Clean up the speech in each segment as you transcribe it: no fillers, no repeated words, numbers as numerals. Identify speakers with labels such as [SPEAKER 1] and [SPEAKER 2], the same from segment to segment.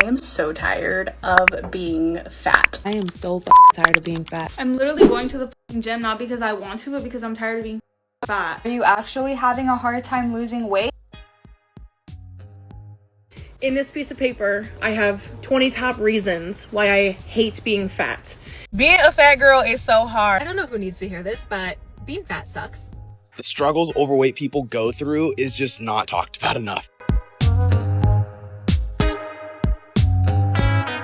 [SPEAKER 1] I am so tired of being fat.
[SPEAKER 2] I am so tired of being fat.
[SPEAKER 3] I'm literally going to the gym not because I want to, but because I'm tired of being fat.
[SPEAKER 4] Are you actually having a hard time losing weight?
[SPEAKER 5] In this piece of paper, I have 20 top reasons why I hate being fat.
[SPEAKER 6] Being a fat girl is so hard.
[SPEAKER 2] I don't know who needs to hear this, but being fat sucks.
[SPEAKER 7] The struggles overweight people go through is just not talked about enough.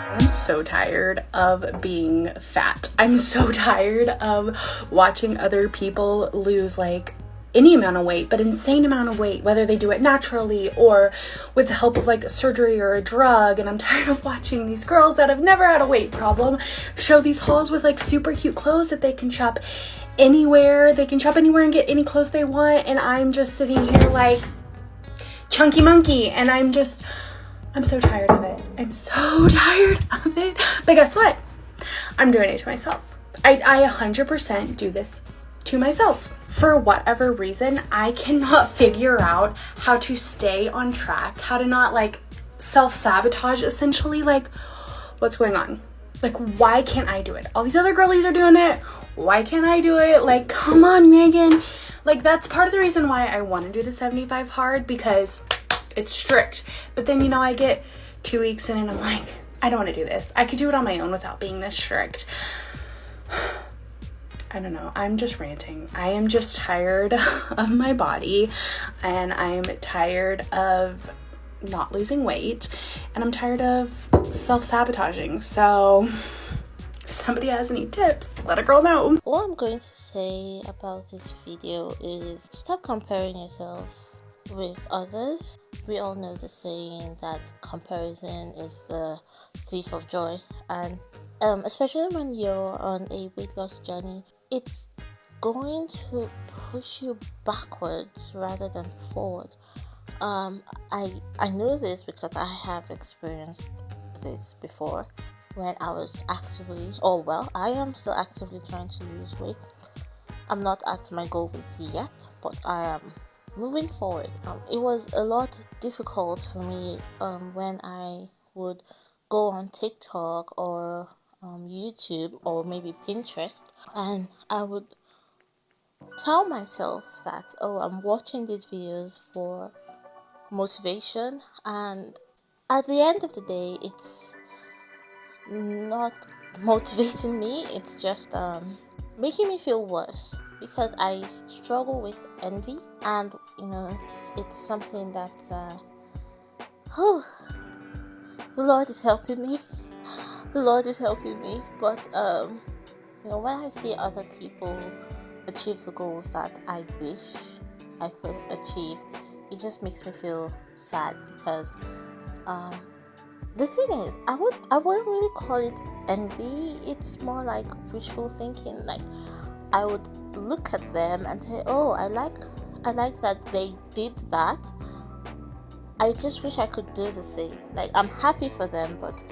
[SPEAKER 1] I'm so tired of being fat. I'm so tired of watching other people lose like any amount of weight, but insane amount of weight, whether they do it naturally or with the help of like a surgery or a drug. And I'm tired of watching these girls that have never had a weight problem show these hauls with like super cute clothes that they can shop anywhere. They can shop anywhere and get any clothes they want. And I'm just sitting here like chunky monkey. And I'm so tired of it. I'm so tired of it. But guess what? I'm doing it to myself. I 100% do this to myself. For whatever reason, I cannot figure out how to stay on track, how to not like self-sabotage essentially. Like, what's going on? Like, why can't I do it? All these other girlies are doing it. Why can't I do it? Like, come on, Megan. Like, that's part of the reason why I want to do the 75 hard, because it's strict. But then, you know, I get 2 weeks in and I'm like, I don't want to do this. I could do it on my own without being this strict. I don't know. I'm just ranting. I am just tired of my body, and I'm tired of not losing weight, and I'm tired of self-sabotaging. So if somebody has any tips, let a girl know.
[SPEAKER 8] What I'm going to say about this video is stop comparing yourself with others. We all know the saying that comparison is the thief of joy, and especially when you're on a weight loss journey, it's going to push you backwards rather than forward. I know this because I have experienced this before when I was I am still actively trying to lose weight. I'm not at my goal weight yet, but I am moving forward. It was a lot difficult for me when I would go on TikTok or YouTube or maybe Pinterest, and I would tell myself that, oh, I'm watching these videos for motivation, and at the end of the day it's not motivating me. It's just making me feel worse, because I struggle with envy, and you know, it's something that the Lord is helping me. The Lord is helping me, but you know, when I see other people achieve the goals that I wish I could achieve, it just makes me feel sad, because the thing is, I wouldn't really call it envy. It's more like wishful thinking. Like, I would look at them and say, oh, I like that they did that. I just wish I could do the same. Like, I'm happy for them, but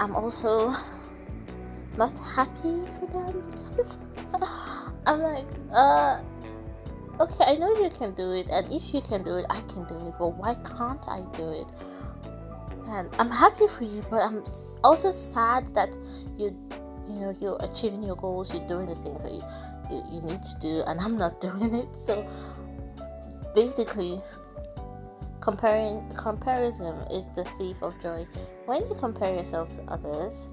[SPEAKER 8] I'm also not happy for them, because I'm like, okay, I know you can do it, and if you can do it, I can do it, but why can't I do it? And I'm happy for you, but I'm also sad that you're achieving your goals, you're doing the things that you need to do, and I'm not doing it. So basically, comparison is the thief of joy. When you compare yourself to others,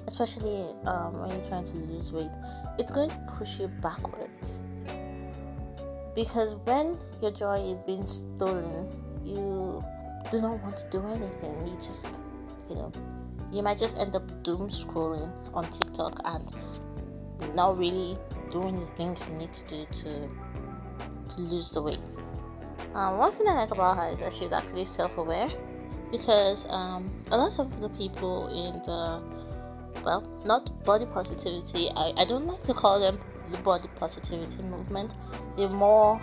[SPEAKER 8] especially when you're trying to lose weight, it's going to push you backwards, because when your joy is being stolen, you do not want to do anything. You just, you might just end up doom scrolling on TikTok and not really doing the things you need to do to lose the weight. One thing I like about her is that she's actually self-aware, because a lot of the people in not body positivity, I don't like to call them the body positivity movement. They're more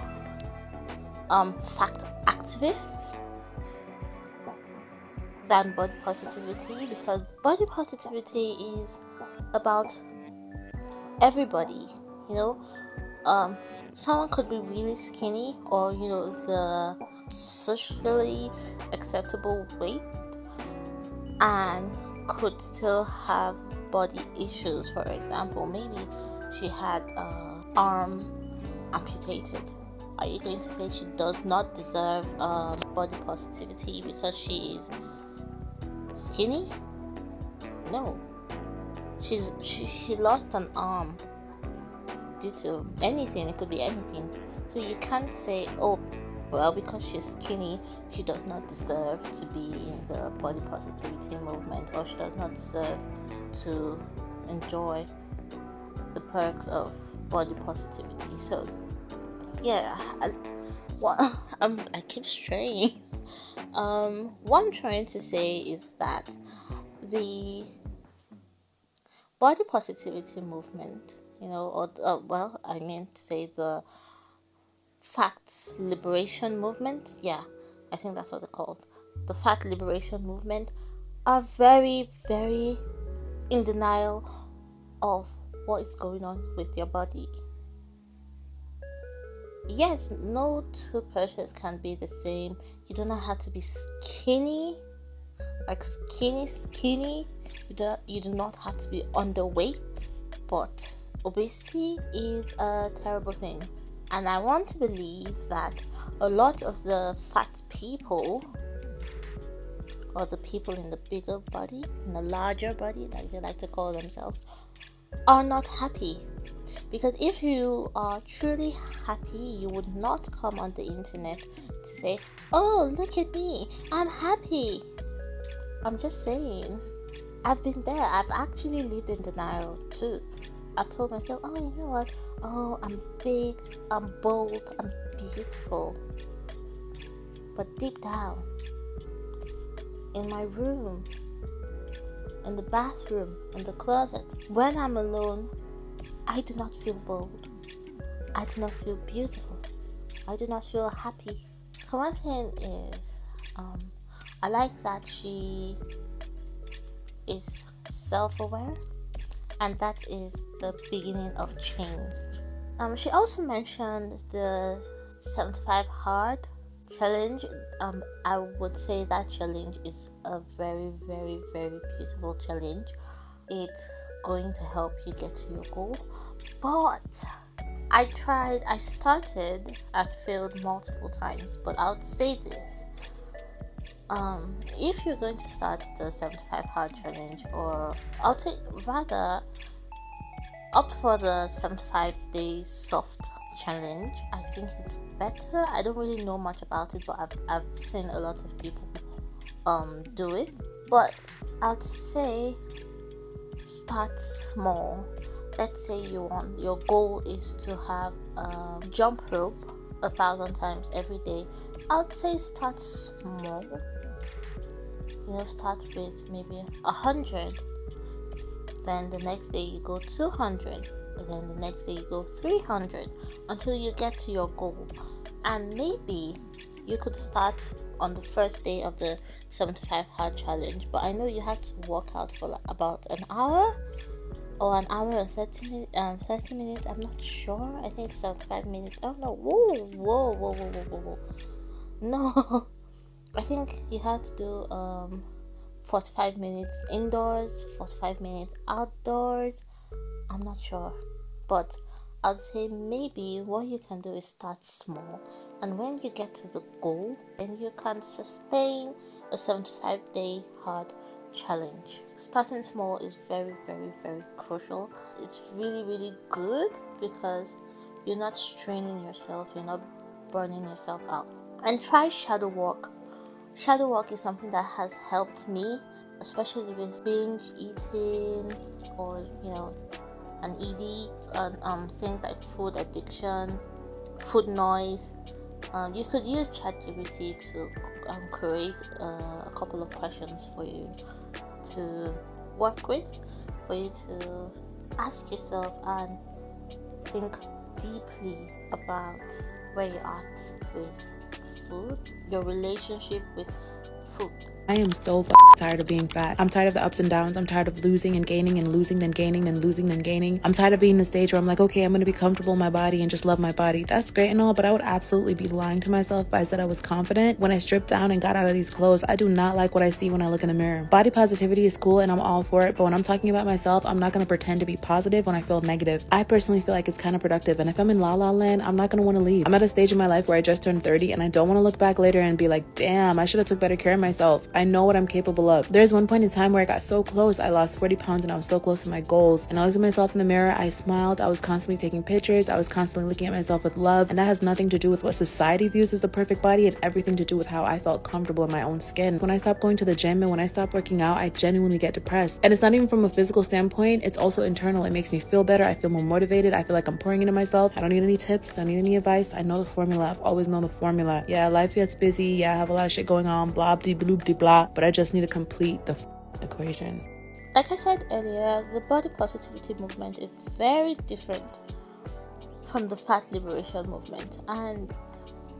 [SPEAKER 8] fact activists than body positivity, because body positivity is about everybody. Someone could be really skinny, or the socially acceptable weight, and could still have body issues. For example, maybe she had an arm amputated. Are you going to say she does not deserve body positivity because she is skinny? No. She lost an arm due to anything. It could be anything. So you can't say, oh, well, because she's skinny, she does not deserve to be in the body positivity movement, or she does not deserve to enjoy the perks of body positivity. So yeah, I keep straying. What I'm trying to say is that the body positivity movement, or I meant to say the fat liberation movement. Yeah, I think that's what they're called. The fat liberation movement are very, very in denial of what is going on with your body. Yes, no two persons can be the same. You do not have to be skinny, like skinny. You do not have to be underweight, but obesity is a terrible thing. And I want to believe that a lot of the fat people, or the people in the bigger body, in the larger body, like they like to call themselves, are not happy. Because if you are truly happy, you would not come on the internet to say, oh, look at me, I'm happy. I'm just saying, I've been there. I've actually lived in denial too. I've told myself, oh, you know what? Oh, I'm big, I'm bold, I'm beautiful. But deep down, in my room, in the bathroom, in the closet, when I'm alone, I do not feel bold. I do not feel beautiful. I do not feel happy. So one thing is, I like that she is self-aware, and that is the beginning of change. She also mentioned the 75 hard challenge. I would say that challenge is a very, very, very beautiful challenge. It's going to help you get to your goal. But I started, I failed multiple times. But I would say this. If you're going to start the 75 hard challenge, or I'll say rather opt for the 75 days soft challenge, I think it's better. I don't really know much about it, but I've seen a lot of people do it. But I'd say start small. Let's say your goal is to have jump rope 1,000 times every day. I'd say start small. Start with maybe 100. Then the next day you go 200. Then the next day you go 300 until you get to your goal. And maybe you could start on the first day of the 75 hard challenge, but I know you have to work out for about an hour or an hour and 30 minutes. I'm not sure. I think 75 minutes. Oh no! Whoa! No, I think you have to do 45 minutes indoors, 45 minutes outdoors. I'm not sure, but I'd say maybe what you can do is start small, and when you get to the goal, then you can sustain a 75-day hard challenge. Starting small is very, very, very crucial. It's really, really good because you're not straining yourself, you're not burning yourself out. And try shadow work. Shadow work is something that has helped me, especially with binge eating, or an ED, and things like food addiction, food noise. You could use ChatGPT to create a couple of questions for you to work with, for you to ask yourself and think deeply about where you're at with food, your relationship with food.
[SPEAKER 2] I am so tired of being fat. I'm tired of the ups and downs. I'm tired of losing and gaining and losing then gaining and losing then gaining. I'm tired of being in the stage where I'm like, okay, I'm gonna be comfortable in my body and just love my body. That's great and all, but I would absolutely be lying to myself if I said I was confident when I stripped down and got out of these clothes. I do not like what I see when I look in the mirror. Body positivity is cool and I'm all for it, but when I'm talking about myself, I'm not gonna pretend to be positive when I feel negative. I personally feel like it's kind of productive, and if I'm in la la land, I'm not gonna want to leave. I'm at a stage in my life where I just turned 30 and I don't want to look back later and be like, damn, I should have took better care of myself. I know what I'm capable of. There's one point in time where I got so close. I lost 40 pounds and I was so close to my goals. And I looked at myself in the mirror. I smiled. I was constantly taking pictures. I was constantly looking at myself with love. And that has nothing to do with what society views as the perfect body, and everything to do with how I felt comfortable in my own skin. When I stopped going to the gym and when I stopped working out, I genuinely get depressed. And it's not even from a physical standpoint. It's also internal. It makes me feel better. I feel more motivated. I feel like I'm pouring into myself. I don't need any tips. Don't need any advice. I know the formula. I've always known the formula. Yeah, life gets busy. Yeah, I have a lot of shit going on. Blah, blah, blah, blah, blah. But I just need to complete the equation.
[SPEAKER 8] Like I said earlier, the body positivity movement is very different from the fat liberation movement. And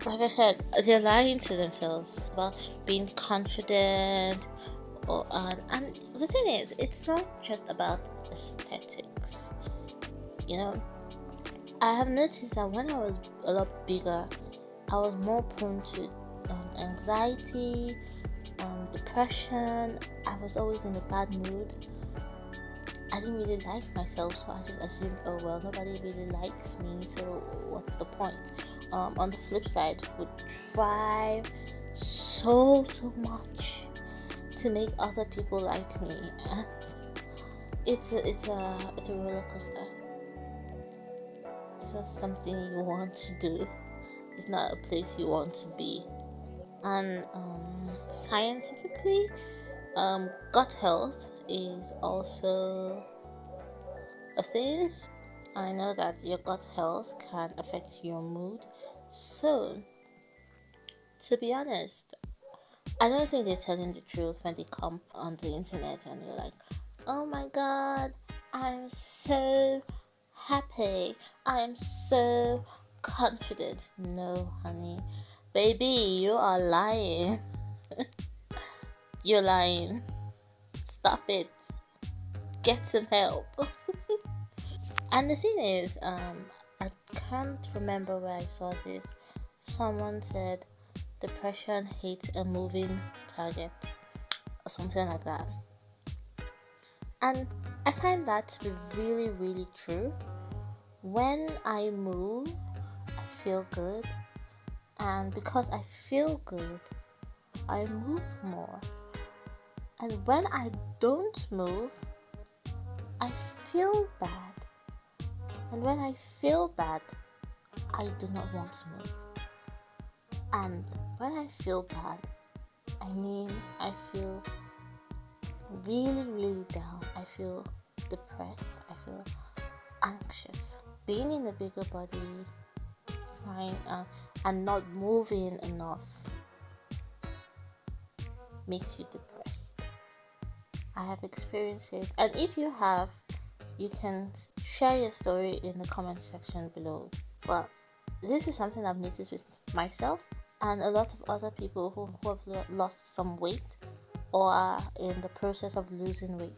[SPEAKER 8] like I said, they're lying to themselves about being confident. And the thing is, it's not just about aesthetics. You know, I have noticed that when I was a lot bigger, I was more prone to anxiety, depression. I was always in a bad mood. I didn't really like myself, so I just assumed, oh well, nobody really likes me, so what's the point? On the flip side, would try so much to make other people like me, and it's a roller coaster. It's not something you want to do. It's not a place you want to be. And scientifically, gut health is also a thing. I know that your gut health can affect your mood. So, to be honest, I don't think they're telling the truth when they come on the internet and they're like, oh my god, I'm so happy, I'm so confident. No, honey. Baby, you are lying. You're lying. Stop it. Get some help. And the thing is, I can't remember where I saw this. Someone said depression hates a moving target or something like that. And I find that to be really, really true. When I move, I feel good. And because I feel good, I move more. And when I don't move, I feel bad. And when I feel bad, I do not want to move. And when I feel bad, I mean I feel really, really down. I feel depressed. I feel anxious. Being in a bigger body, trying and not moving enough makes you depressed. I have experienced it, and if you have, you can share your story in the comment section below. But this is something I've noticed with myself and a lot of other people who have lost some weight or are in the process of losing weight.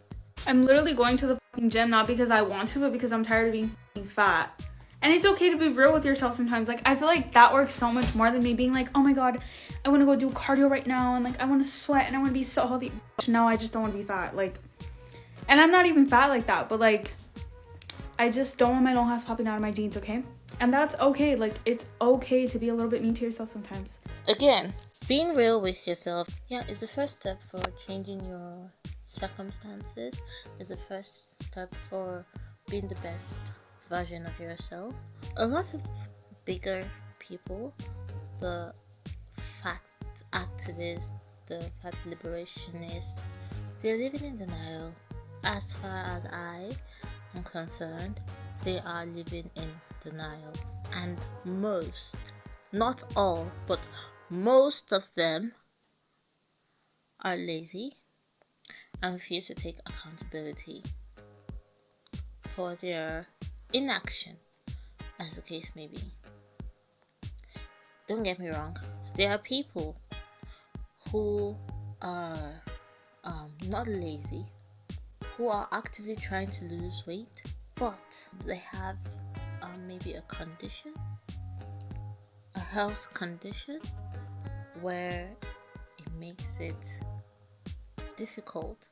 [SPEAKER 3] I'm literally going to the gym not because I want to, but because I'm tired of being fat. And it's okay to be real with yourself sometimes. Like, I feel like that works so much more than me being like, oh my god, I want to go do cardio right now, and like I want to sweat and I want to be so healthy. No, I just don't want to be fat. Like, and I'm not even fat like that, but like I just don't want my nose popping out of my jeans, okay? And that's okay. Like, it's okay to be a little bit mean to yourself sometimes.
[SPEAKER 8] Again, being real with yourself, is the first step for changing your circumstances. Is the first step for being the best version of yourself. A lot of bigger people, the fat activists, the fat liberationists, they're living in denial. As far as I am concerned, they are living in denial. And most, not all, but most of them are lazy and refuse to take accountability for their inaction, as the case may be. Don't get me wrong, there are people who are not lazy, who are actively trying to lose weight, but they have maybe a condition, a health condition, where it makes it difficult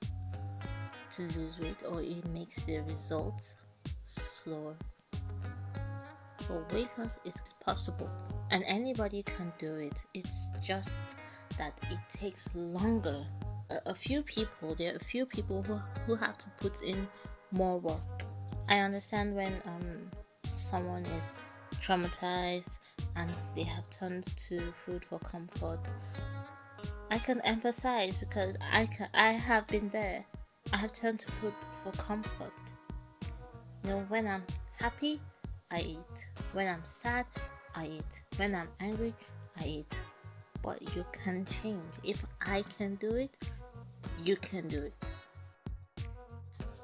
[SPEAKER 8] to lose weight, or it makes the results slower. But weight loss is possible and anybody can do it. It's just that it takes longer. There are a few people who have to put in more work. I understand when someone is traumatized and they have turned to food for comfort. I can empathize because I have been there. I have turned to food for comfort. You know, when I'm happy, I eat. When I'm sad, I eat. When I'm angry, I eat. But you can change. If I can do it, you can do it.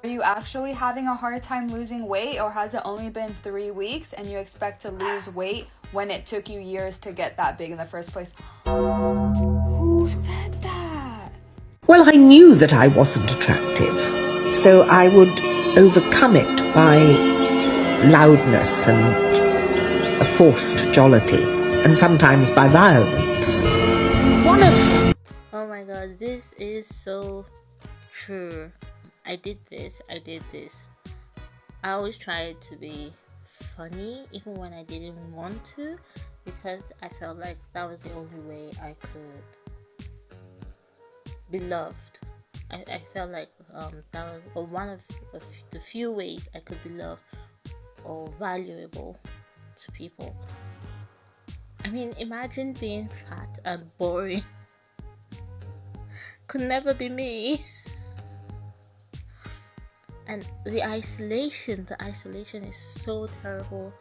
[SPEAKER 4] Are you actually having a hard time losing weight, or has it only been 3 weeks and you expect to lose weight when it took you years to get that big in the first place? Who said that?
[SPEAKER 9] Well, I knew that I wasn't attractive, so I would overcome it by loudness and a forced jollity, and sometimes by violence.
[SPEAKER 8] Oh my god, this is so true. I did this. I always tried to be funny even when I didn't want to, because I felt like that was the only way I could be loved. I felt like that was one of the few ways I could be loved or valuable to people. I mean, imagine being fat and boring. Could never be me. And the isolation is so terrible.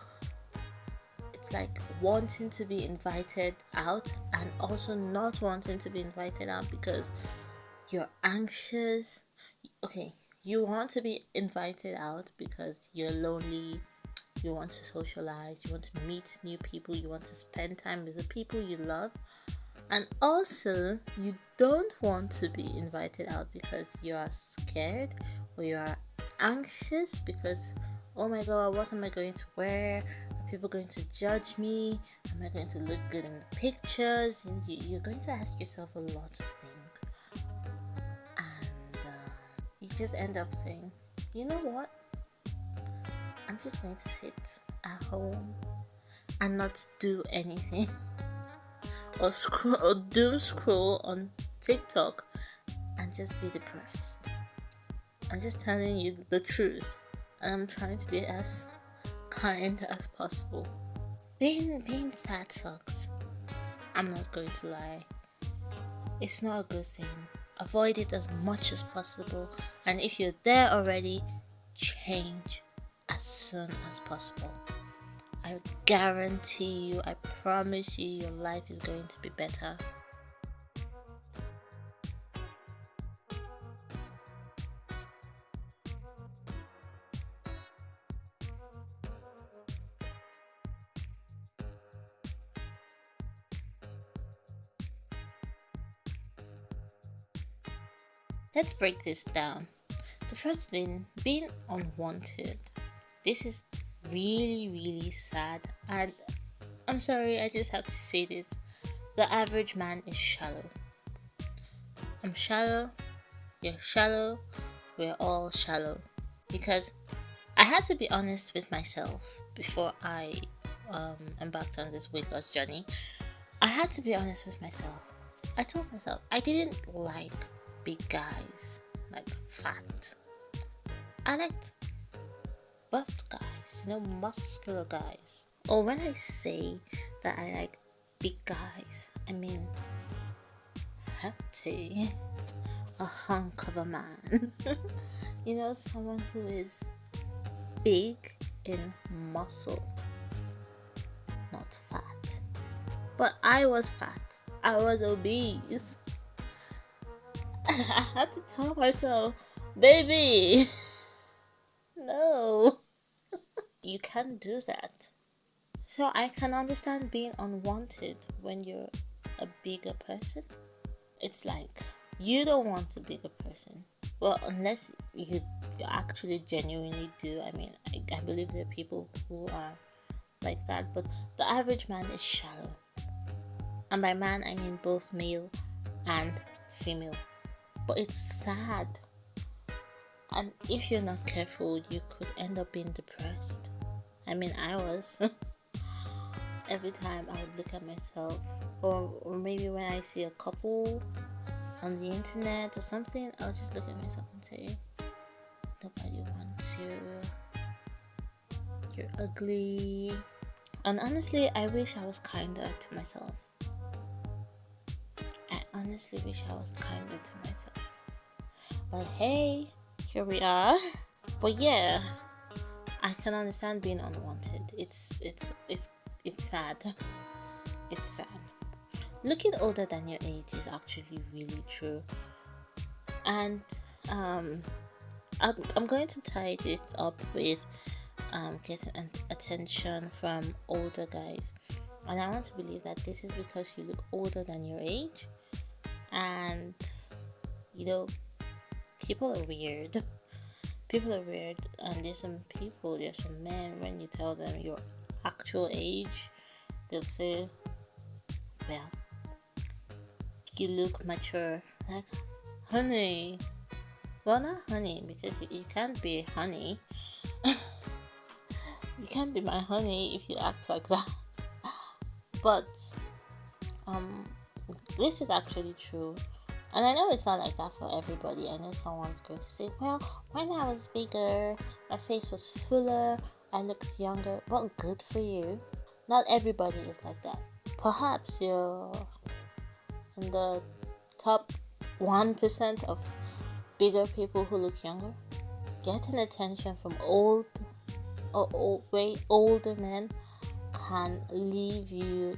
[SPEAKER 8] It's like wanting to be invited out and also not wanting to be invited out because you're anxious. Okay, you want to be invited out because you're lonely, you want to socialize, you want to meet new people, you want to spend time with the people you love. And also, you don't want to be invited out because you are scared or you are anxious because, oh my god, what am I going to wear? Are people going to judge me? Am I going to look good in the pictures? And you're going to ask yourself a lot of things. And you just end up saying, you know what? I'm just going to sit at home and not do anything. Or doom scroll on TikTok and just be depressed. I'm just telling you the truth, and I'm trying to be as kind as possible. Being fat sucks. I'm not going to lie. It's not a good thing. Avoid it as much as possible, and if you're there already, change as soon as possible. I guarantee you, I promise you, your life is going to be better. Let's break this down. The first thing, being unwanted. This is really sad, and I'm sorry, I just have to say this. The average man is shallow. I'm shallow, you're shallow, we're all shallow. Because I had to be honest with myself before I embarked on this weight loss journey. I had to be honest with myself. I told myself I didn't like big guys, like fat. I liked buffed guys, muscular guys. Or when I say that I like big guys, I mean hefty, a hunk of a man. Someone who is big in muscle, not fat. But I was fat. I was obese. I had to tell myself, baby, no, you can't do that. So I can understand being unwanted when you're a bigger person. It's like You don't want a bigger person. Well, unless you actually genuinely do. I mean, I believe there are people who are like that, but the average man is shallow. And by man, I mean both male and female. But it's sad. And if you're not careful, you could end up being depressed. I mean, I was. Every time I would look at myself, or maybe when I see a couple on the internet or something, I'll just look at myself and say, nobody wants you. You're ugly. And honestly, I wish I was kinder to myself. I honestly wish I was kinder to myself. But hey, here we are. But yeah, I can understand being unwanted. It's sad. It's sad. Looking older than your age is actually really true. And I'm going to tie this up with getting attention from older guys. And I want to believe that this is because you look older than your age. And, you know, people are weird. People are weird. And there's some men, when you tell them your actual age, they'll say, well, you look mature. Like, honey. Well, not honey, because you can't be honey. You can't be my honey if you act like that. But this is actually true. And I know it's not like that for everybody. I know someone's going to say, well, when I was bigger, my face was fuller, I looked younger. Well, good for you. Not everybody is like that. Perhaps you're in the top 1% of bigger people who look younger. Getting attention from way older men can leave you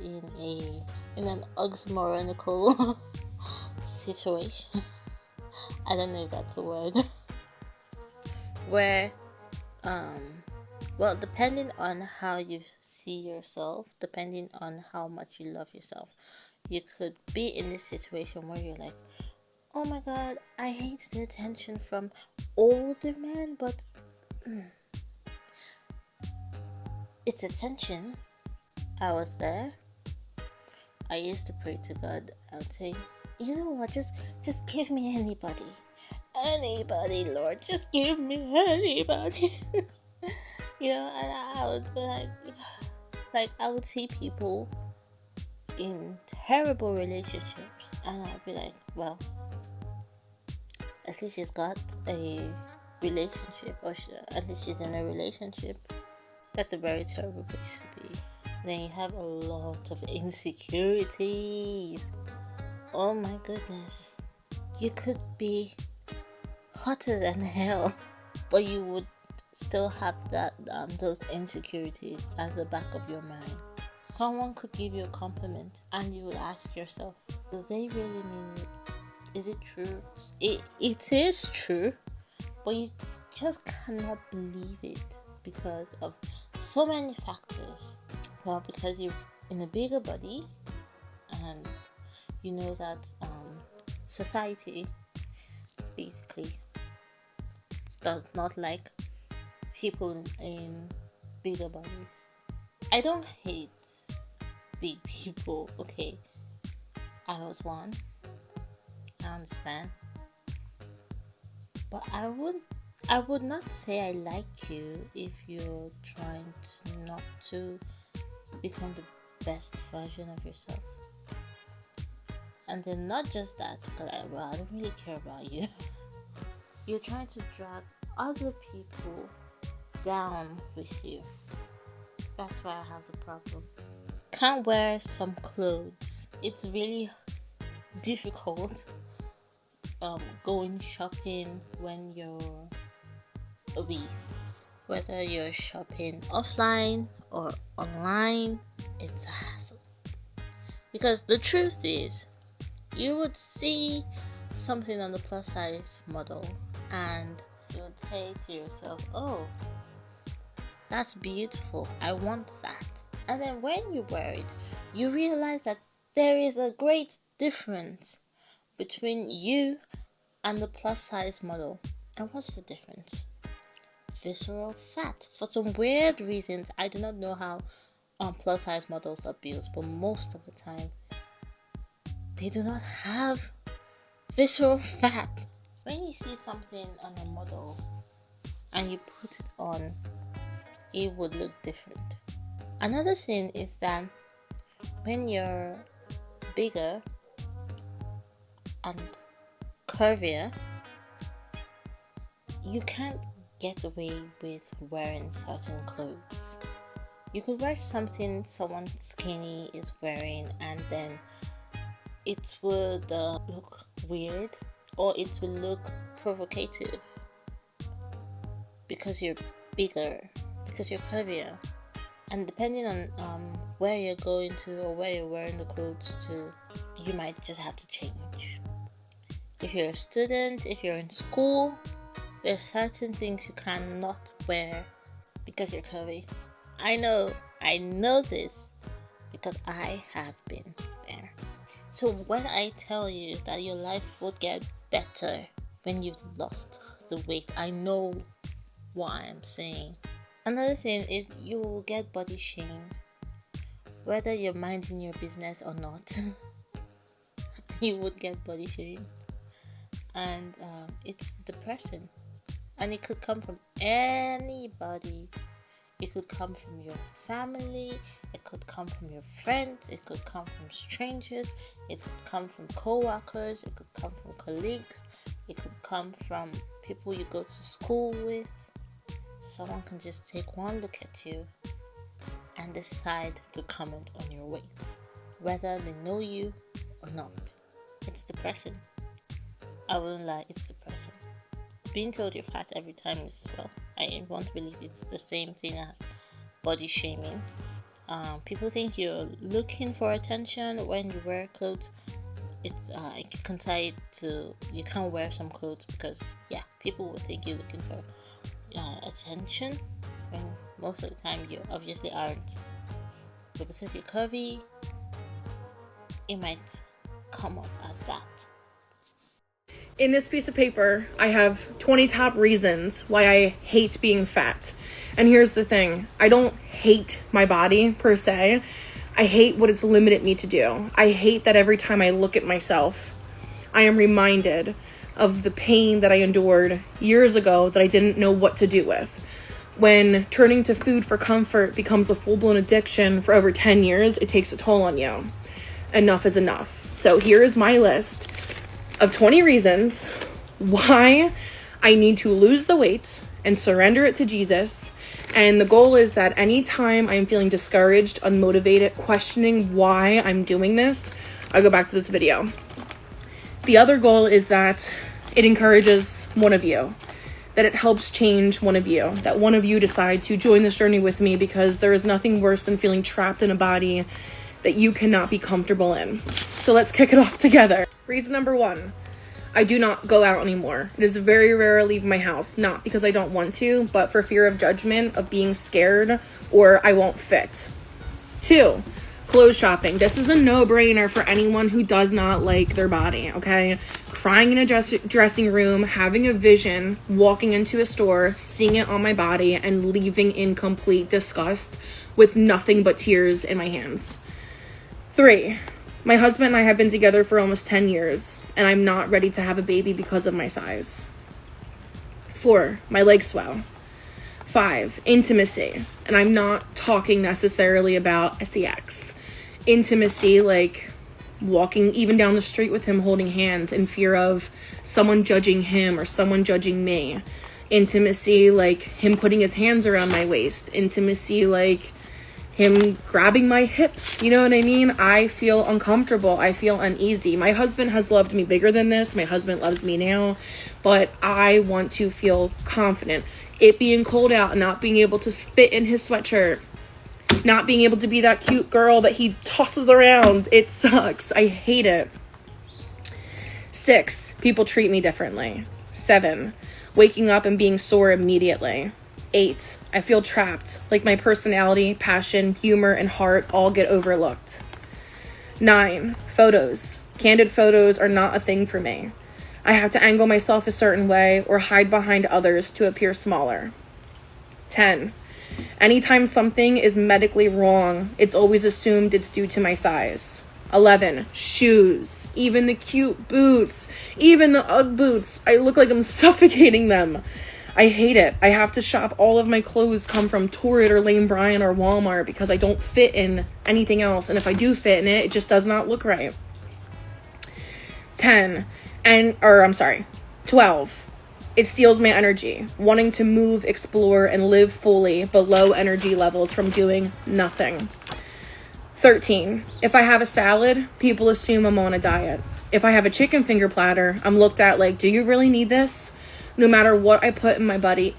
[SPEAKER 8] in an oxymoronical situation. I don't know if that's a word. Where well, depending on how you see yourself, depending on how much you love yourself, you could be in this situation where you're like, oh my god, I hate the attention from older men, but it's attention. I was there. I used to pray to God. I would say, you know what, just give me anybody, Lord, just give me anybody. You know, and I would be like I would see people in terrible relationships, and I'd be like, well, at least she's got a relationship, or at least she's in a relationship. That's a very terrible place to be. Then you have a lot of insecurities. Oh my goodness. You could be hotter than hell, but you would still have those insecurities at the back of your mind. Someone could give you a compliment and you would ask yourself, does they really mean it? Is it true? It is true, but you just cannot believe it because of so many factors. Well, because you're in a bigger body, and you know that society basically does not like people in bigger bodies. I don't hate big people, okay? I was one. I understand. But I would not say I like you if you're trying to not to become the best version of yourself. And then not just that, because I don't really care about you. You're trying to drag other people down with you. That's why I have the problem. Can't wear some clothes. It's really difficult going shopping when you're obese. Whether you're shopping offline or online, it's a hassle. Because the truth is, you would see something on the plus size model and you would say to yourself, oh, that's beautiful, I want that. And then when you wear it, you realize that there is a great difference between you and the plus size model. And what's the difference? Visceral fat. For some weird reasons, I do not know how plus size models are built, but most of the time they do not have visceral fat. When you see something on a model and you put it on, it would look different. Another thing is that when you're bigger and curvier, you can't get away with wearing certain clothes. You could wear something someone skinny is wearing and then it would look weird, or it will look provocative because you're bigger, because you're curvier. And depending on where you're going to or where you're wearing the clothes to, you might just have to change. If you're a student, if you're in school, there are certain things you cannot wear because you're curvy. I know this because I have been there. So when I tell you that your life will get better when you've lost the weight, I know what I'm saying. Another thing is you will get body shame, whether you're minding your business or not. You would get body shame, and it's depressing. And it could come from anybody. It could come from your family, it could come from your friends, it could come from strangers, it could come from co-workers, it could come from colleagues, it could come from people you go to school with. Someone can just take one look at you and decide to comment on your weight, whether they know you or not. It's depressing. I wouldn't lie, it's depressing. Being told you're fat every time is, well, I want to believe it's the same thing as body shaming. People think you're looking for attention when you wear clothes. It's you can tie it to, you can't wear some clothes because people will think you're looking for attention when most of the time you obviously aren't. But because you're curvy, it might come up as that.
[SPEAKER 5] In this piece of paper, I have 20 top reasons why I hate being fat. And here's the thing. I don't hate my body per se. I hate what it's limited me to do. I hate that every time I look at myself, I am reminded of the pain that I endured years ago that I didn't know what to do with. When turning to food for comfort becomes a full-blown addiction for over 10 years, it takes a toll on you. Enough is enough. So here is my list of 20 reasons why I need to lose the weight and surrender it to Jesus. And the goal is that anytime I'm feeling discouraged, unmotivated, questioning why I'm doing this, I go back to this video. The other goal is that it encourages one of you, that it helps change one of you, that one of you decide to join this journey with me, because there is nothing worse than feeling trapped in a body that you cannot be comfortable in. So let's kick it off together. Reason number 1, I do not go out anymore. It is very rare I leave my house, not because I don't want to, but for fear of judgment, of being scared, or I won't fit. 2, clothes shopping. This is a no-brainer for anyone who does not like their body, okay? Crying in a dressing room, having a vision, walking into a store, seeing it on my body, and leaving in complete disgust with nothing but tears in my hands. 3, my husband and I have been together for almost 10 years, and I'm not ready to have a baby because of my size. 4, my legs swell. 5, intimacy, and I'm not talking necessarily about sex. Intimacy, like walking even down the street with him holding hands in fear of someone judging him or someone judging me. Intimacy, like him putting his hands around my waist. Intimacy, like him grabbing my hips, you know what I mean? I feel uncomfortable. I feel uneasy. My husband has loved me bigger than this. My husband loves me now, but I want to feel confident. It being cold out and not being able to fit in his sweatshirt, not being able to be that cute girl that he tosses around, it sucks. I hate it. 6, people treat me differently. 7, waking up and being sore immediately. 8, I feel trapped, like my personality, passion, humor, and heart all get overlooked. 9, photos. Candid photos are not a thing for me. I have to angle myself a certain way or hide behind others to appear smaller. 10. Anytime something is medically wrong, it's always assumed it's due to my size. 11. Shoes. Even the cute boots. Even the Ugg boots. I look like I'm suffocating them. I hate it. I have to shop. All of my clothes come from Torrid or Lane Bryant or Walmart because I don't fit in anything else. And if I do fit in it, it just does not look right. 12. It steals my energy, wanting to move, explore, and live fully but low energy levels from doing nothing. 13. If I have a salad, people assume I'm on a diet. If I have a chicken finger platter, I'm looked at like, do you really need this? No matter what I put in my body,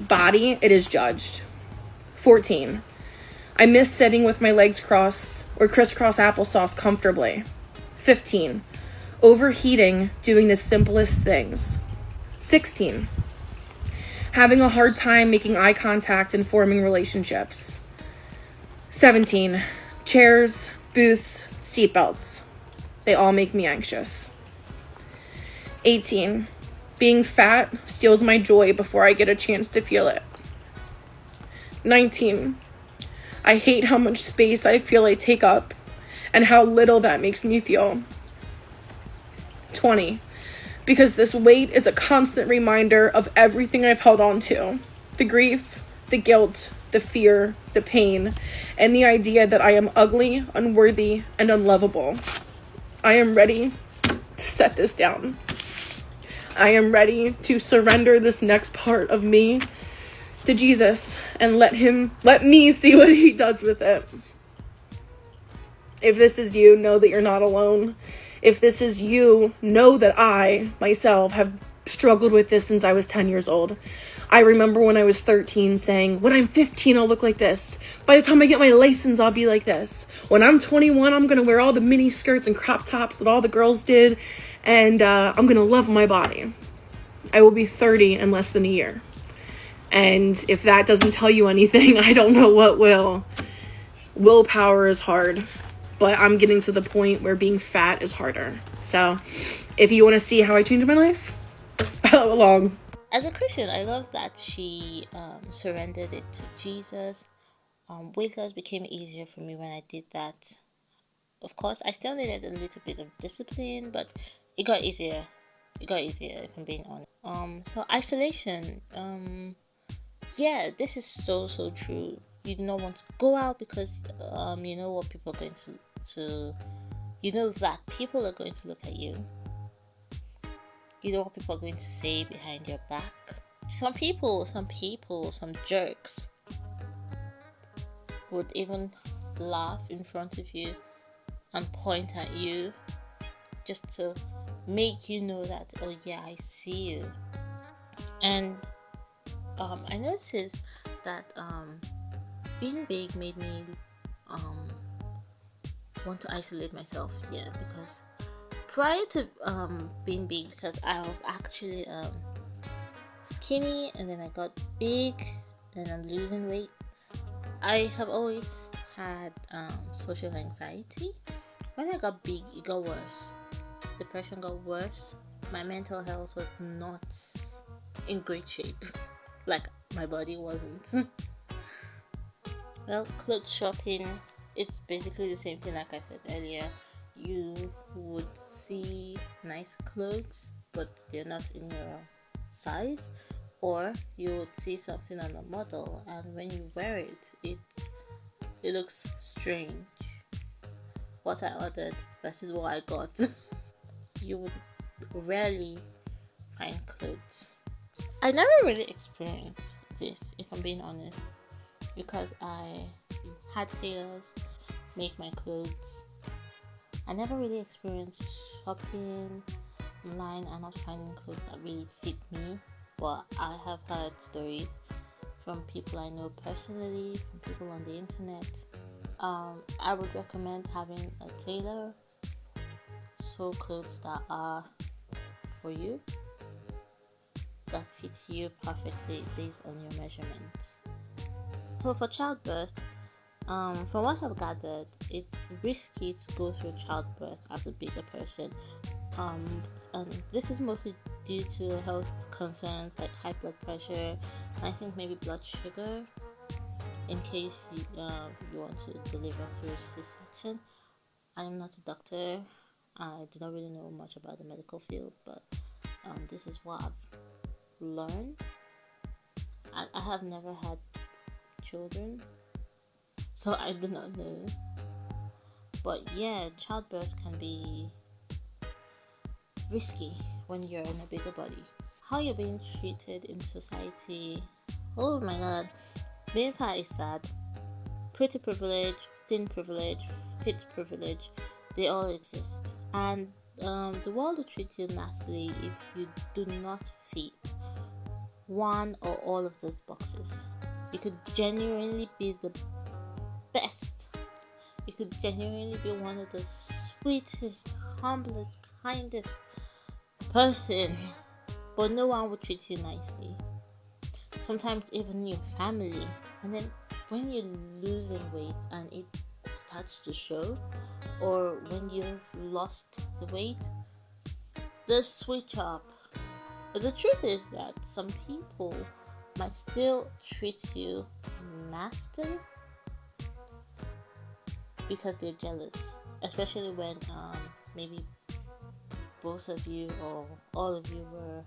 [SPEAKER 5] it is judged. 14. I miss sitting with my legs crossed or crisscross applesauce comfortably. 15. Overheating, doing the simplest things. 16. Having a hard time making eye contact and forming relationships. 17. Chairs, booths, seatbelts. They all make me anxious. 18. Being fat steals my joy before I get a chance to feel it. 19. I hate how much space I feel I take up and how little that makes me feel. 20. Because this weight is a constant reminder of everything I've held on to. The grief, the guilt, the fear, the pain, and the idea that I am ugly, unworthy, and unlovable. I am ready to set this down. I am ready to surrender this next part of me to Jesus and let me see what he does with it. If this is you, know that you're not alone. If this is you, know that I, myself, have struggled with this since I was 10 years old. I remember when I was 13 saying, when I'm 15, I'll look like this. By the time I get my license, I'll be like this. When I'm 21, I'm going to wear all the mini skirts and crop tops that all the girls did. And I'm going to love my body. I will be 30 in less than a year. And if that doesn't tell you anything, I don't know what will. Willpower is hard. But I'm getting to the point where being fat is harder. So if you want to see how I changed my life, follow along.
[SPEAKER 8] As a Christian, I love that she surrendered it to Jesus. Weight loss became easier for me when I did that. Of course, I still needed a little bit of discipline, but it got easier. If I'm being honest. So isolation. Yeah, this is so true. You do not want to go out because you know what people are going to you know that people are going to look at you. You know what people are going to say behind your back. Some jerks would even laugh in front of you and point at you just to make you know that, oh yeah, I see you. And I noticed that being big made me want to isolate myself, because prior to being big, because I was actually skinny and then I got big and I'm losing weight. I have always had social anxiety. When I got big, it got worse. Depression got worse. My mental health was not in great shape. Like my body wasn't. Well, clothes shopping, it's basically the same thing like I said earlier. You would see nice clothes, but they're not in your size. Or you would see something on a model, and when you wear it, it looks strange. What I ordered versus what I got. You would rarely find clothes. I never really experienced this, if I'm being honest, because I had tailors make my clothes. I never really experienced shopping online and not finding clothes that really fit me. But I have heard stories from people I know personally, from people on the internet. I would recommend having a tailor sew clothes that are for you, that fit you perfectly based on your measurements. So for childbirth, from what I've gathered, it's risky to go through childbirth as a bigger person, And this is mostly due to health concerns like high blood pressure, and I think maybe blood sugar, in case you want to deliver through C-section. I'm not a doctor. I do not really know much about the medical field, but this is what I've learned. I have never had children, so I do not know. But yeah, childbirth can be risky when you're in a bigger body. How you're being treated in society, oh my god, being fat is sad. Pretty privilege, thin privilege, fit privilege, they all exist. And the world will treat you nastily if you do not fit one or all of those boxes. You could genuinely be the best. You could genuinely be one of the sweetest, humblest, kindest person, but no one will treat you nicely. Sometimes even your family. And then when you're losing weight and it starts to show, or when you've lost the weight, they switch up. But the truth is that some people might still treat you nasty because they're jealous, especially when maybe both of you or all of you were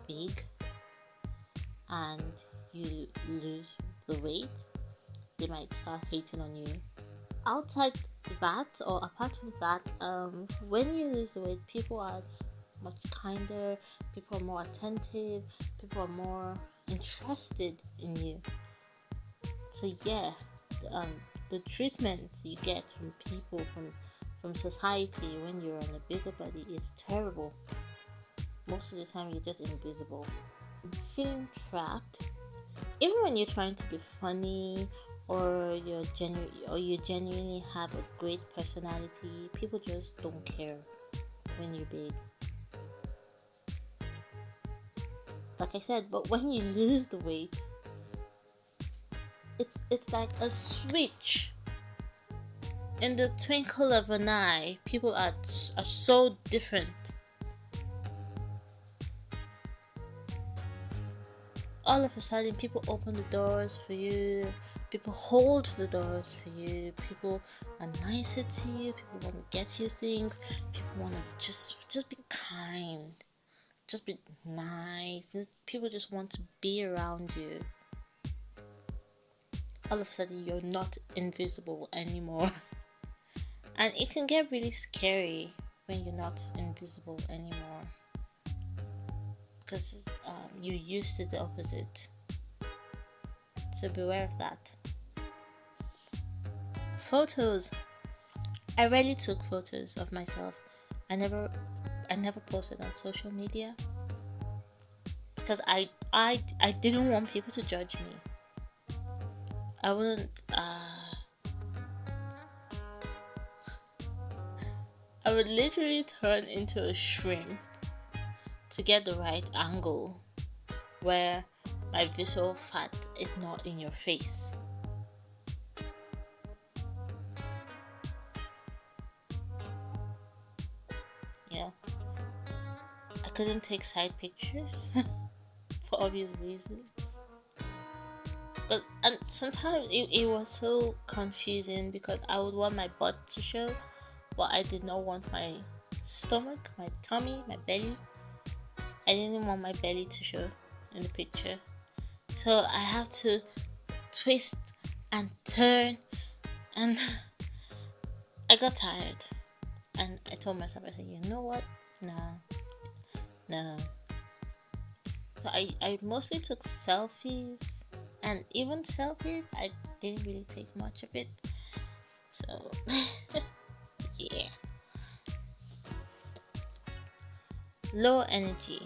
[SPEAKER 8] big and you lose the weight. They might start hating on you. Outside that, or apart from that, when you lose the weight, people are much kinder, people are more attentive, people are more interested in you. So yeah, the treatment you get from people, from society when you're in a bigger body is terrible. Most of the time you're just invisible. Feeling trapped, even when you're trying to be funny, or you genuinely have a great personality, people just don't care when you're big. Like I said, but when you lose the weight, it's like a switch. In the twinkle of an eye, people are so different. All of a sudden, people open the doors for you. People hold the doors for you. People are nicer to you. People want to get you things. People want to just be kind. Just be nice. People just want to be around you. All of a sudden, you're not invisible anymore. And it can get really scary when you're not invisible anymore. Because you're used to the opposite. So beware of that. Photos. I rarely took photos of myself. I never posted on social media because I didn't want people to judge me. I wouldn't. I would literally turn into a shrimp to get the right angle where my visual fat is not in your face. Yeah. I couldn't take side pictures for obvious reasons. But and sometimes it was so confusing because I would want my butt to show, but I did not want my stomach, my tummy, my belly. I didn't want my belly to show in the picture. So I have to twist and turn, and I got tired. And I told myself, I said, you know what? No. So I mostly took selfies, and even selfies, I didn't really take much of it. So, yeah. Low energy.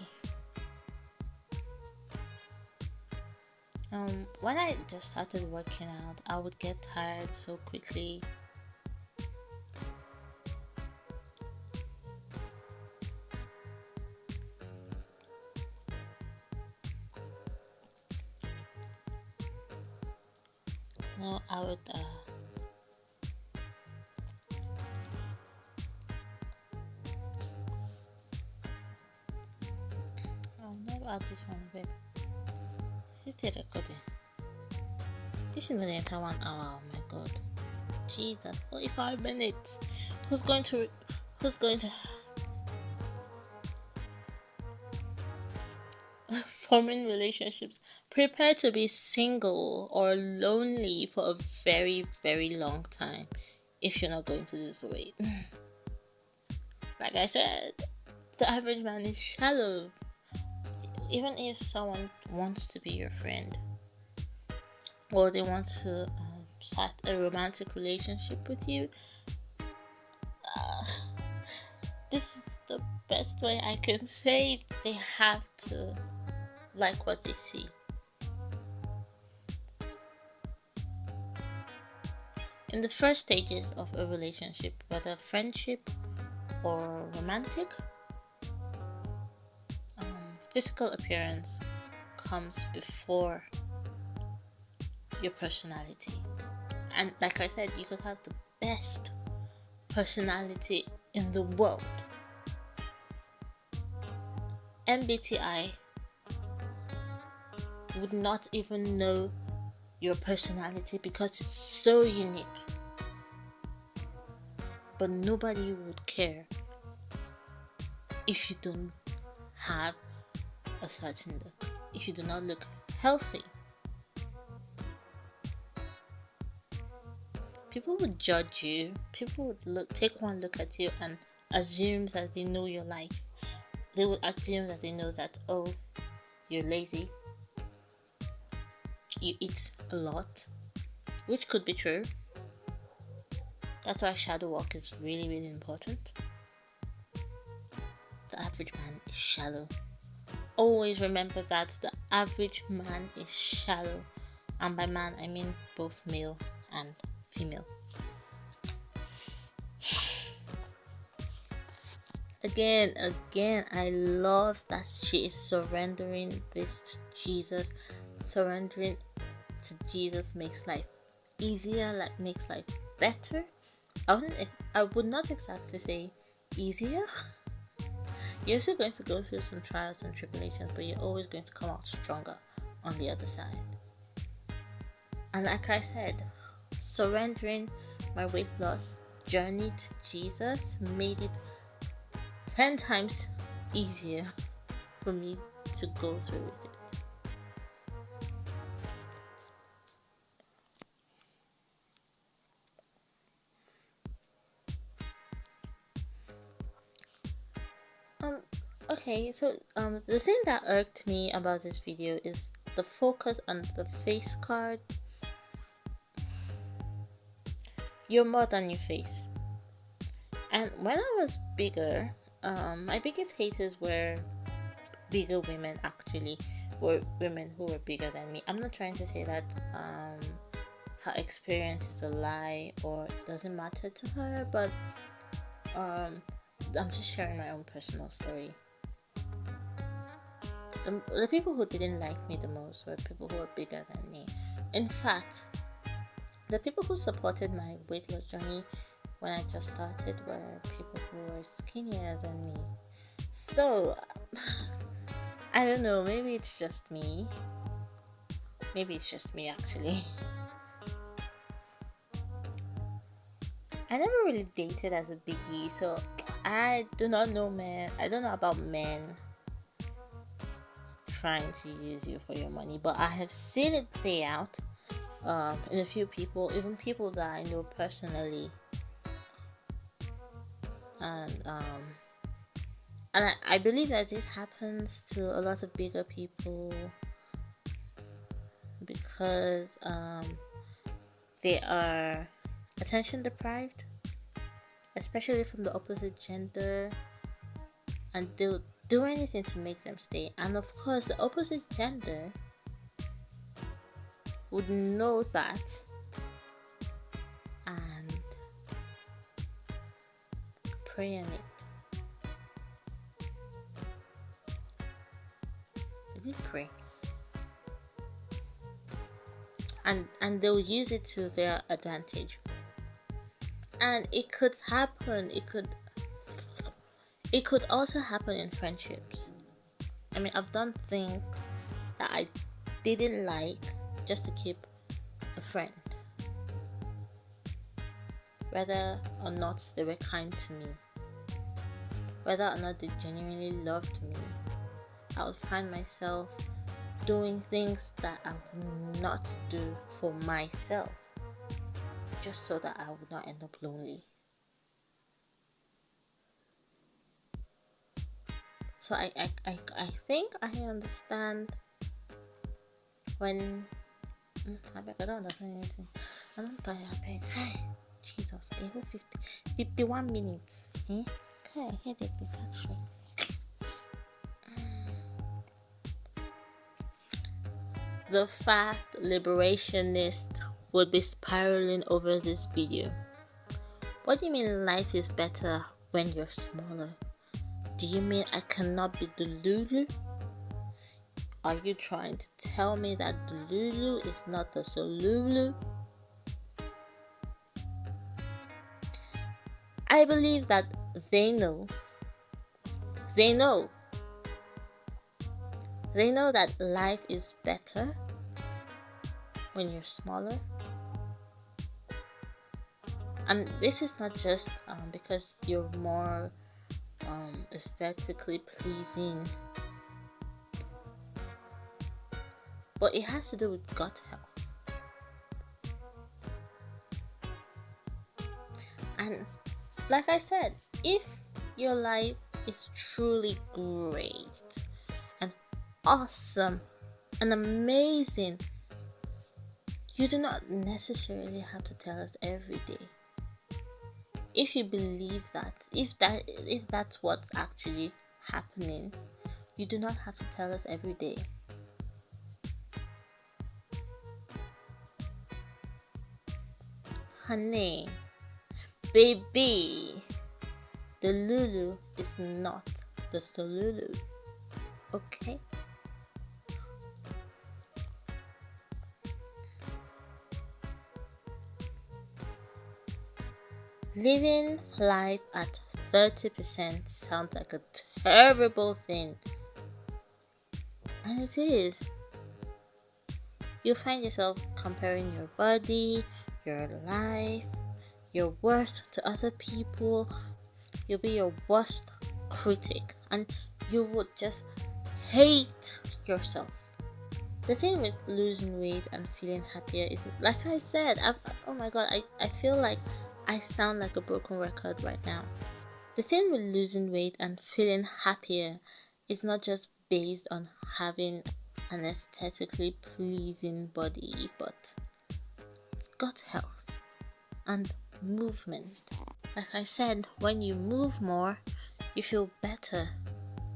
[SPEAKER 8] When I just started working out, I would get tired so quickly. No, I would add this one, babe. Is this the recording? This is the entire 1 hour. Oh my god. Jesus, 45 minutes. Who's going to forming relationships? Prepare to be single or lonely for a very, very long time if you're not going to lose weight. Like I said, the average man is shallow. Even if someone wants to be your friend or they want to start a romantic relationship with you, this is the best way I can say it. They have to like what they see. In the first stages of a relationship, whether friendship or romantic, physical appearance comes before your personality. And like I said, you could have the best personality in the world. MBTI would not even know your personality because it's so unique. But nobody would care if you don't have a certain look, if you do not look healthy. People would judge you. People would take one look at you and assume that they know your life. They would assume that they know that, oh, you're lazy, you eat a lot, which could be true. That's why shadow work is really, really important. The average man is shallow. Always remember that the average man is shallow, and by man I mean both male and female. Again, I love that she is surrendering this to Jesus. Surrendering to Jesus makes life easier, like makes life better. I would not exactly say easier. You're still going to go through some trials and tribulations, but you're always going to come out stronger on the other side. And like I said, surrendering my weight loss journey to Jesus made it 10 times easier for me to go through with it. Okay, so the thing that irked me about this video is the focus on the face card. You're more than your face. And when I was bigger, my biggest haters were bigger women, actually, were women who were bigger than me. I'm not trying to say that her experience is a lie or it doesn't matter to her, but I'm just sharing my own personal story. The people who didn't like me the most were people who were bigger than me. In fact, the people who supported my weight loss journey when I just started were people who were skinnier than me. So, I don't know, maybe it's just me. Maybe it's just me, actually. I never really dated as a biggie, so I do not know, man. I don't know about men trying to use you for your money, but I have seen it play out in a few people, even people that I know personally, and I believe that this happens to a lot of bigger people because they are attention deprived, especially from the opposite gender, and they'll do anything to make them stay. And of course, the opposite gender would know that and prey on it. Is it prey? And they'll use it to their advantage. And it could happen. It could also happen in friendships. I mean, I've done things that I didn't like just to keep a friend. Whether or not they were kind to me, whether or not they genuinely loved me, I would find myself doing things that I would not do for myself, just so that I would not end up lonely. So I think I understand when I beg, I don't understand anything. I don't tell you, I beg. Jesus, 51 minutes. Okay, here they go. That's right. The fat liberationist would be spiraling over this video. What do you mean life is better when you're smaller? Do you mean I cannot be Delulu? Are you trying to tell me that Delulu is not the Solulu? I believe that they know that life is better when you're smaller. And this is not just because you're more aesthetically pleasing, but it has to do with gut health. And like I said, if your life is truly great and awesome and amazing, you do not necessarily have to tell us every day. If you believe that, if that's what's actually happening, you do not have to tell us every day. Honey, baby, the Lulu is not the Solulu, okay? Living life at 30% sounds like a terrible thing, and it is. You'll find yourself comparing your body, your life, your worth to other people. You'll be your worst critic, and you would just hate yourself. The thing with losing weight and feeling happier is, like I said, oh my god, I feel like I sound like a broken record right now. The thing with losing weight and feeling happier is not just based on having an aesthetically pleasing body, but it's gut health and movement. Like I said, when you move more, you feel better.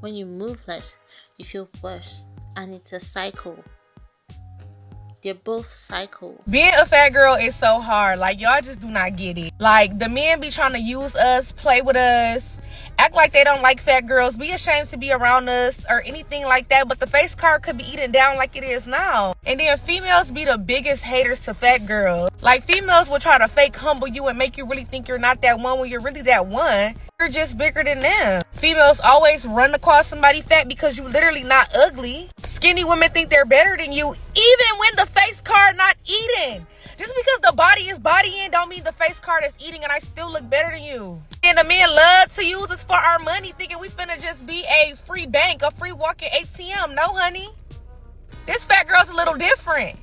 [SPEAKER 8] When you move less, you feel worse. And it's a cycle. They're both cycles.
[SPEAKER 6] Being a fat girl is so hard. Like, y'all just do not get it. Like, the men be trying to use us, play with us, act like they don't like fat girls, be ashamed to be around us or anything like that. But the face card could be eaten down like it is now. And then females be the biggest haters to fat girls. Like, females will try to fake humble you and make you really think you're not that one when you're really that one. You're just bigger than them. Females always run to call somebody fat because you literally not ugly. Skinny women think they're better than you even when the face card not eating. Just because the body is bodying don't mean the face card is eating and I still look better than you. And the men love to use us for our money, thinking we finna just be a free bank, a free walking ATM. No, honey. This fat girl's a little different.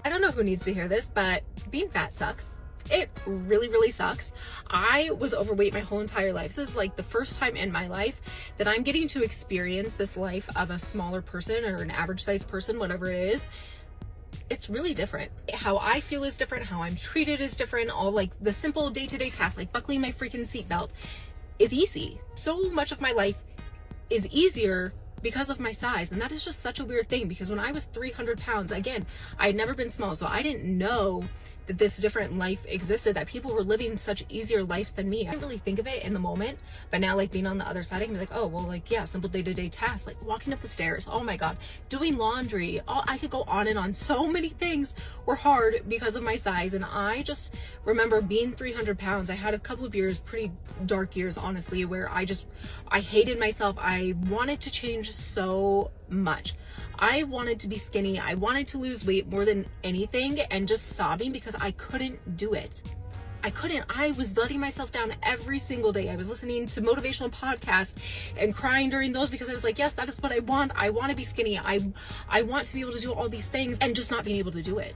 [SPEAKER 5] I don't know who needs to hear this, but being fat sucks. It really, really sucks. I was overweight my whole entire life. This is like the first time in my life that I'm getting to experience this life of a smaller person or an average sized person, whatever it is. It's really different. How I feel is different. How I'm treated is different. All like the simple day-to-day tasks, like buckling my freaking seatbelt, is easy. So much of my life is easier because of my size. And that is just such a weird thing, because when I was 300 pounds, again, I had never been small, so I didn't know that this different life existed, that people were living such easier lives than me. I didn't really think of it in the moment, but now like being on the other side, I can be like, oh, well, like, yeah, simple day-to-day tasks, like walking up the stairs, oh my God, doing laundry. I could go on and on. So many things were hard because of my size. And I just remember being 300 pounds. I had a couple of years, pretty dark years, honestly, where I hated myself. I wanted to change so much. I wanted to be skinny. I wanted to lose weight more than anything, and just sobbing because I couldn't do it. I was letting myself down every single day. I was listening to motivational podcasts and crying during those because I was like, yes, that is what I want. I want to be skinny. I want to be able to do all these things, and just not being able to do it.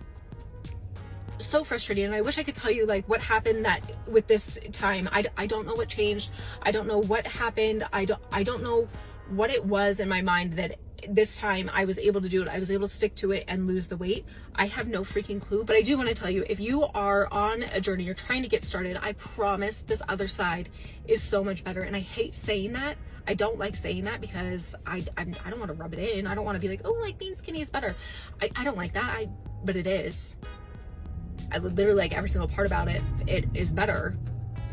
[SPEAKER 5] So frustrating. And I wish I could tell you like what happened that with this time. I don't know what changed. I don't know what happened. I don't know what it was in my mind that this time I was able to do it. I was able to stick to it and lose the weight. I have no freaking clue, but I do want to tell you, if you are on a journey, you're trying to get started, I promise this other side is so much better. And I hate saying that. I don't like saying that because I don't want to rub it in. I don't want to be like, oh, like being skinny is better. I don't like that. But it is. I literally like every single part about it. It is better.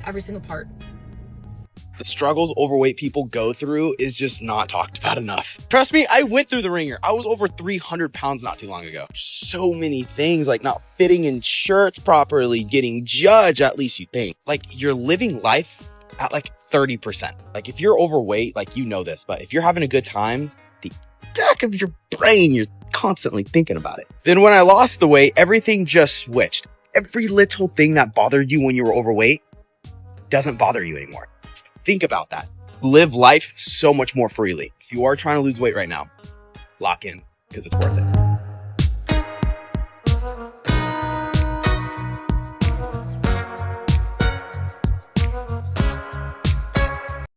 [SPEAKER 5] Every single part.
[SPEAKER 7] The struggles overweight people go through is just not talked about enough. Trust me, I went through the ringer. I was over 300 pounds not too long ago. So many things, like not fitting in shirts properly, getting judged, at least you think. Like, you're living life at like 30%. Like, if you're overweight, like, you know this, but if you're having a good time, the back of your brain, you're constantly thinking about it. Then when I lost the weight, everything just switched. Every little thing that bothered you when you were overweight doesn't bother you anymore. Think about that. Live life so much more freely. If you are trying to lose weight right now, lock in, because it's worth it.